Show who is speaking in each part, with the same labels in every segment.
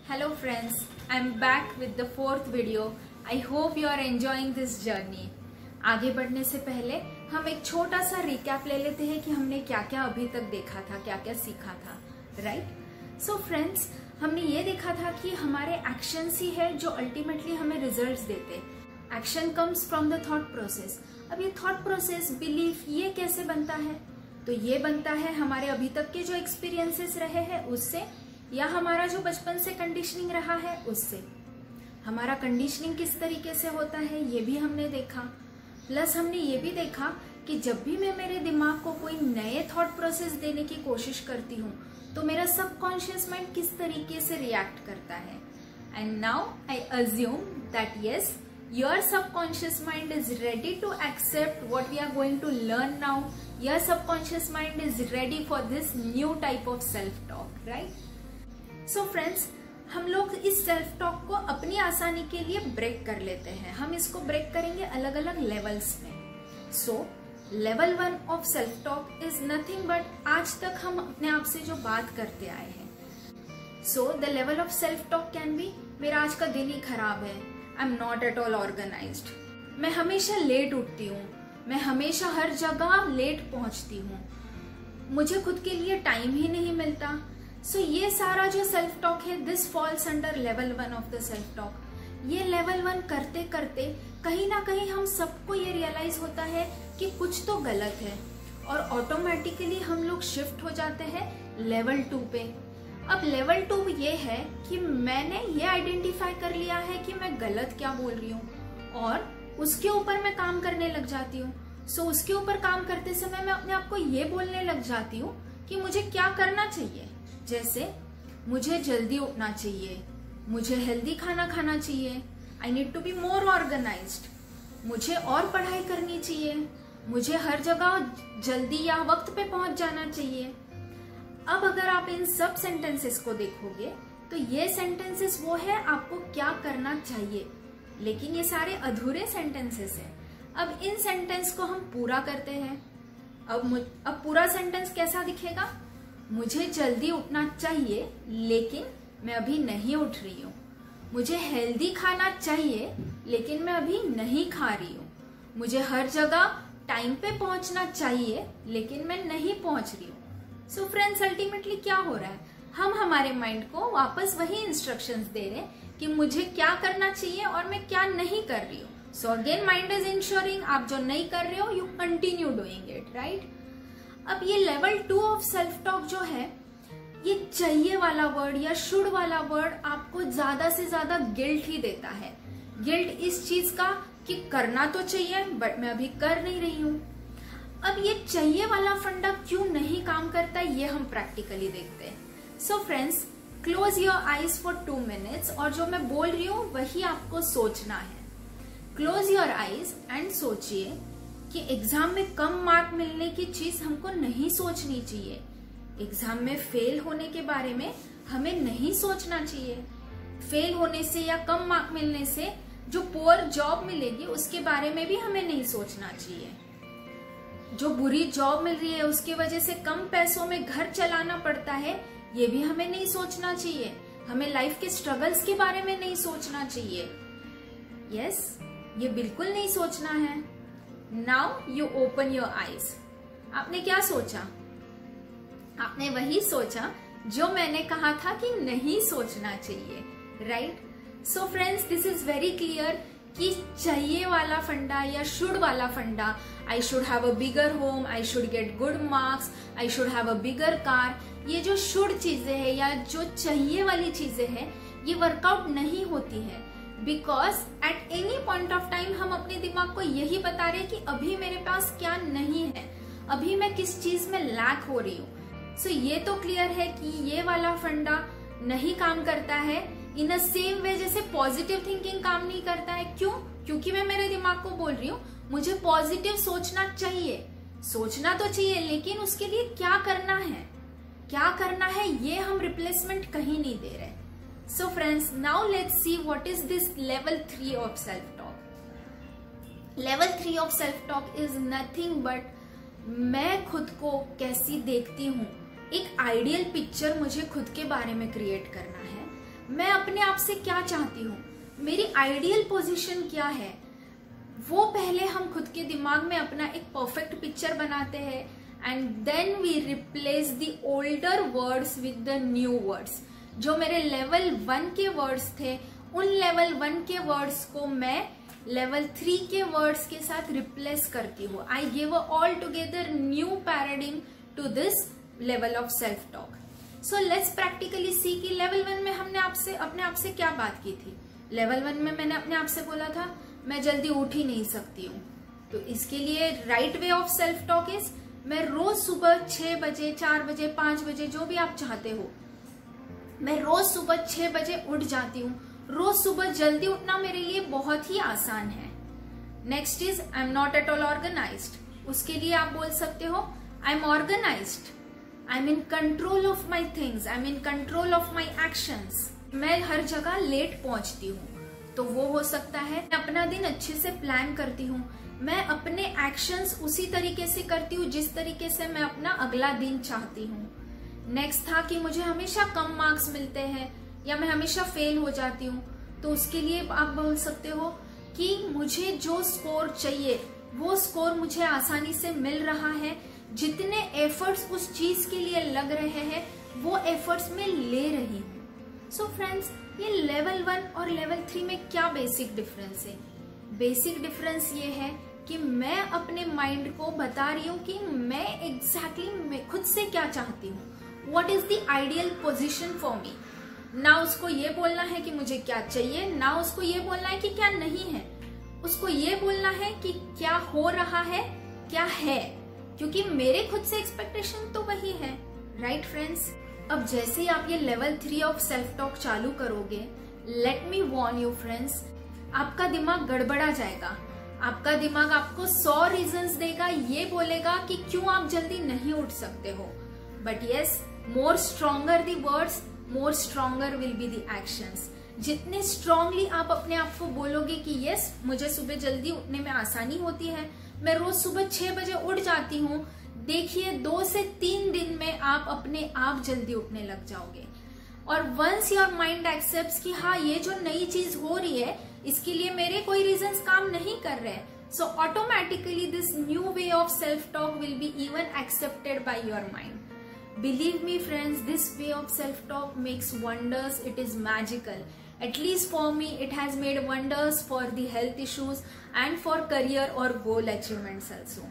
Speaker 1: Hello friends, I'm back with the fourth video. I hope you are enjoying this journey. आगे बढ़ने से पहले हम एक छोटा सा रिकैप ले लेते हैं कि हमने क्या क्या अभी तक देखा था, क्या क्या सीखा था, राइट? सो फ्रेंड्स, हमने ये देखा था कि हमारे एक्शंस ही है जो अल्टीमेटली हमें रिजल्ट्स देते। Action comes from the thought process. अब ये थॉट प्रोसेस, बिलीफ, ये कैसे बनता है? तो ये बनता है हमारे अभी तक के जो एक्सपीरियंसेस रहे हैं उससे, या हमारा जो बचपन से कंडीशनिंग रहा है उससे। हमारा कंडीशनिंग किस तरीके से होता है ये भी हमने देखा। प्लस हमने ये भी देखा कि जब भी मैं मेरे दिमाग को कोई नए थॉट प्रोसेस देने की कोशिश करती हूँ तो मेरा सबकॉन्शियस माइंड किस तरीके से रिएक्ट करता है। And now I assume that yes, your subconscious mind is ready to accept what we are going to learn now. Your subconscious mind is ready for this new type of self talk, right? So friends, हम लोग इस self talk को अपनी आसानी के लिए break कर लेते हैं। हम इसको ब्रेक करेंगे अलग अलग लेवल्स में। सो level 1 of self talk is nothing but आज तक हम अपने आप से जो बात करते आए हैं। So the level of self talk can be, मेरा आज का दिन ही खराब है, I am not at all organised, मैं हमेशा लेट उठती हूँ, मैं हमेशा हर जगह लेट पहुंचती हूँ, मुझे खुद के लिए टाइम ही नहीं मिलता। सो ये सारा जो सेल्फ टॉक है, this falls under level 1 of the self talk. ये लेवल 1 करते करते कहीं ना कहीं हम सबको ये रियलाइज होता है कि कुछ तो गलत है और ऑटोमेटिकली हम लोग शिफ्ट हो जाते हैं लेवल 2 पे। अब लेवल 2 ये है कि मैंने ये आइडेंटिफाई कर लिया है कि मैं गलत क्या बोल रही हूँ और उसके ऊपर मैं काम करने लग जाती हूँ। सो उसके ऊपर काम करते समय मैं अपने आप को ये बोलने लग जाती हूँ कि मुझे क्या करना चाहिए। जैसे मुझे जल्दी उठना चाहिए, मुझे हेल्दी खाना खाना चाहिए, I need to be more organised, मुझे और पढ़ाई करनी चाहिए, मुझे हर जगह जल्दी या वक्त पे पहुंच जाना चाहिए। अब अगर आप इन सब सेंटेंसेस को देखोगे तो ये सेंटेंसेस वो है आपको क्या करना चाहिए, लेकिन ये सारे अधूरे सेंटेंसेस हैं। अब इन सेंटेंस को हम पूरा करते हैं। अब पूरा सेंटेंस कैसा दिखेगा? मुझे जल्दी उठना चाहिए लेकिन मैं अभी नहीं उठ रही हूँ, मुझे हेल्दी खाना चाहिए लेकिन मैं अभी नहीं खा रही हूँ, मुझे हर जगह टाइम पे पहुंचना चाहिए लेकिन मैं नहीं पहुंच रही हूँ। सो फ्रेंड्स, अल्टीमेटली क्या हो रहा है? हम हमारे माइंड को वापस वही इंस्ट्रक्शंस दे रहे हैं कि मुझे क्या करना चाहिए और मैं क्या नहीं कर रही हूँ। So again mind is ensuring आप जो नहीं कर रहे हो you continue doing it, right? अब ये लेवल 2 ऑफ सेल्फ टॉक जो है, ये चाहिए वाला वर्ड या शुड वाला वर्ड आपको ज्यादा से ज्यादा गिल्ट ही देता है। गिल्ट इस चीज का कि करना तो चाहिए बट मैं अभी कर नहीं रही हूँ। अब ये चाहिए वाला फंडा क्यों नहीं काम करता ये हम प्रैक्टिकली देखते हैं। So friends, close your eyes for 2 minutes और जो मैं बोल रही हूँ वही आपको सोचना है। क्लोज योर आईज एंड सोचिए कि एग्जाम में कम मार्क मिलने की चीज हमको नहीं सोचनी चाहिए। एग्जाम में फेल होने के बारे में हमें नहीं सोचना चाहिए। फेल होने से या कम मार्क मिलने से जो पुअर जॉब मिलेगी उसके बारे में भी हमें नहीं सोचना चाहिए। जो बुरी जॉब मिल रही है उसकी वजह से कम पैसों में घर चलाना पड़ता है, ये भी हमें नहीं सोचना चाहिए। हमें लाइफ के स्ट्रगल्स के बारे में नहीं सोचना चाहिए। यस, ये बिल्कुल नहीं सोचना है। Now you open your eyes. आपने क्या सोचा? आपने वही सोचा जो मैंने कहा था कि नहीं सोचना चाहिए, right? So friends, this is very clear कि चाहिए वाला फंडा या शुड वाला फंडा, I should have a bigger home, I should get good marks, I should have a bigger car, ये जो शुड चीजें हैं या जो चाहिए वाली चीजें हैं ये वर्कआउट नहीं होती है। Because at any point of time हम अपने दिमाग को यही बता रहे कि अभी मेरे पास क्या नहीं है, अभी मैं किस चीज में लैक हो रही हूँ। सो ये तो क्लियर है कि ये वाला फंडा नहीं काम करता है। इन अ सेम वे जैसे पॉजिटिव थिंकिंग काम नहीं करता है। क्यों? क्योंकि मैं मेरे दिमाग को बोल रही हूँ मुझे पॉजिटिव सोचना चाहिए। सोचना तो चाहिए लेकिन उसके लिए क्या करना है, क्या करना है ये हम रिप्लेसमेंट कहीं नहीं दे रहे। So friends, now let's see what is this level 3 of self-talk. Level 3 of self-talk is nothing but मैं खुद को कैसी देखती हूँ, एक आइडियल पिक्चर मुझे खुद के बारे में क्रिएट करना है। मैं अपने आप से क्या चाहती हूँ, मेरी आइडियल पोजीशन क्या है, वो पहले हम खुद के दिमाग में अपना एक परफेक्ट पिक्चर बनाते हैं and then we replace the older words with the new words. जो मेरे लेवल 1 के वर्ड्स थे, उन लेवल 1 के वर्ड्स को मैं लेवल 3 के वर्ड्स के साथ रिप्लेस करती हूँ। I give a altogether new paradigm to this level of self talk. So let's practically see कि लेवल 1 में हमने अपने आप से क्या बात की थी। लेवल 1 में मैंने अपने आप से बोला था मैं जल्दी उठ ही नहीं सकती हूँ। तो इसके लिए right way of self talk is, मैं रोज सुबह 6 बजे, 4 बजे, 5 बजे, जो भी आप चाहते हो, मैं रोज सुबह 6 बजे उठ जाती हूँ। रोज सुबह जल्दी उठना मेरे लिए बहुत ही आसान है। Next is I am not at all organised. उसके लिए आप बोल सकते हो I am organised, I am in control of my things, I am in control of my actions. मैं हर जगह लेट पहुंचती हूँ, तो वो हो सकता है मैं अपना दिन अच्छे से प्लान करती हूँ, मैं अपने एक्शंस उसी तरीके से करती हूँ जिस तरीके से मैं अपना अगला दिन चाहती हूँ। नेक्स्ट था कि मुझे हमेशा कम मार्क्स मिलते हैं या मैं हमेशा फेल हो जाती हूँ, तो उसके लिए आप बोल सकते हो कि मुझे जो स्कोर चाहिए वो स्कोर मुझे आसानी से मिल रहा है, जितने एफर्ट्स उस चीज के लिए लग रहे हैं वो एफर्ट्स मैं ले रही हूँ। सो फ्रेंड्स, ये लेवल 1 और लेवल 3 में क्या बेसिक डिफरेंस है? बेसिक डिफरेंस ये है कि मैं अपने माइंड को बता रही हूँ कि मैं एग्जैक्टली खुद से क्या चाहती हूँ, what is the ideal position for me. ना उसको ये बोलना है कि मुझे क्या चाहिए, ना उसको ये बोलना है कि क्या नहीं है, उसको ये बोलना है कि क्या हो रहा है, क्या है, क्योंकि मेरे खुद से एक्सपेक्टेशन तो वही है। राइट फ्रेंड्स, अब जैसे ही आप ये लेवल 3 ऑफ सेल्फ टॉक चालू करोगे, let me Warne you friends, आपका दिमाग गड़बड़ा जाएगा। आपका दिमाग आपको 100 रीजंस देगा, ये बोलेगा कि क्यों आप जल्दी नहीं उठ सकते हो। But yes, more stronger the words, more stronger will be the actions. जितने स्ट्रांगली आप अपने आप को बोलोगे कि यस, मुझे सुबह जल्दी उठने में आसानी होती है, मैं रोज सुबह 6 बजे उठ जाती हूँ, देखिए 2 से 3 दिन में आप अपने आप जल्दी उठने लग जाओगे। और वंस योर माइंड एक्सेप्ट्स कि हाँ, ये जो नई चीज हो रही है इसके लिए मेरे कोई रीजंस काम नहीं कर रहे, so automatically this new way of self talk will be even accepted by your mind. Believe me friends, this way of self-talk makes wonders. It is magical. At least for me, it has made wonders for the health issues and for career or goal achievements also.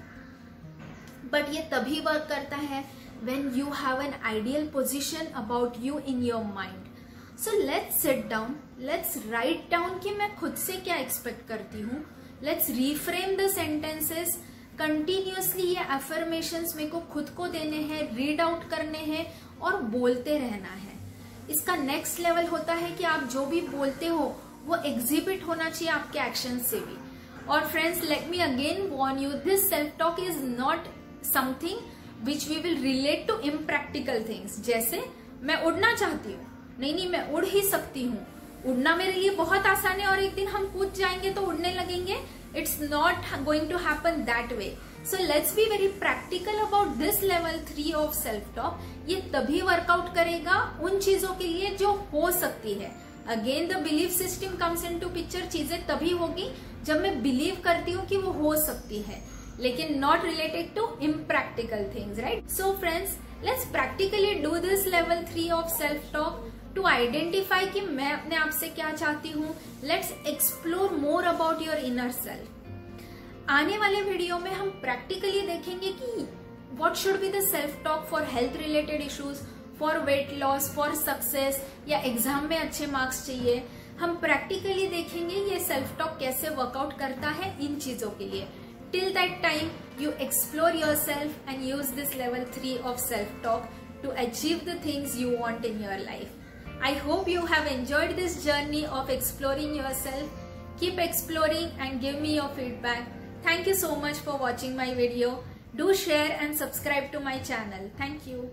Speaker 1: But ये तभी work करता है when you have an ideal position about you in your mind. So let's sit down, let's write down कि मैं खुद से क्या expect करती हूँ. Let's reframe the sentences. Continuously ये अफर्मेशंस मेरे को खुद को देने हैं, रीड आउट करने हैं और बोलते रहना है। इसका नेक्स्ट लेवल होता है कि आप जो भी बोलते हो वो एग्जिबिट होना चाहिए आपके एक्शन से भी। और friends, let me again warn you, this self talk is not something which we will relate to impractical things. जैसे मैं उड़ना चाहती हूँ, नहीं मैं उड़ ही सकती हूँ, उड़ना मेरे लिए बहुत आसान है और एक दिन हम कूद जाएंगे तो उड़ने लगेंगे। It's not going to happen that way. So let's be very practical about this level 3 of self-talk. ये तभी वर्कआउट करेगा उन चीजों के लिए जो हो सकती है। Again the belief system comes into picture. चीजें तभी होगी जब मैं बिलीव करती हूँ कि वो हो सकती है, लेकिन not related to impractical things, right? So friends, let's practically do this level 3 of self-talk. To identify कि मैं अपने आप से क्या चाहती हूँ। Let's explore more about your inner self. आने वाले वीडियो में हम प्रैक्टिकली देखेंगे कि what should be the self talk for health related issues, for weight loss, for success, या एग्जाम में अच्छे मार्क्स चाहिए। हम प्रैक्टिकली देखेंगे ये सेल्फ टॉक कैसे वर्कआउट करता है इन चीजों के लिए। Till that time you explore your self and use this level 3 of self talk to achieve the things you want in your life. I hope you have enjoyed this journey of exploring yourself. Keep exploring and give me your feedback. Thank you so much for watching my video. Do share and subscribe to my channel. Thank you.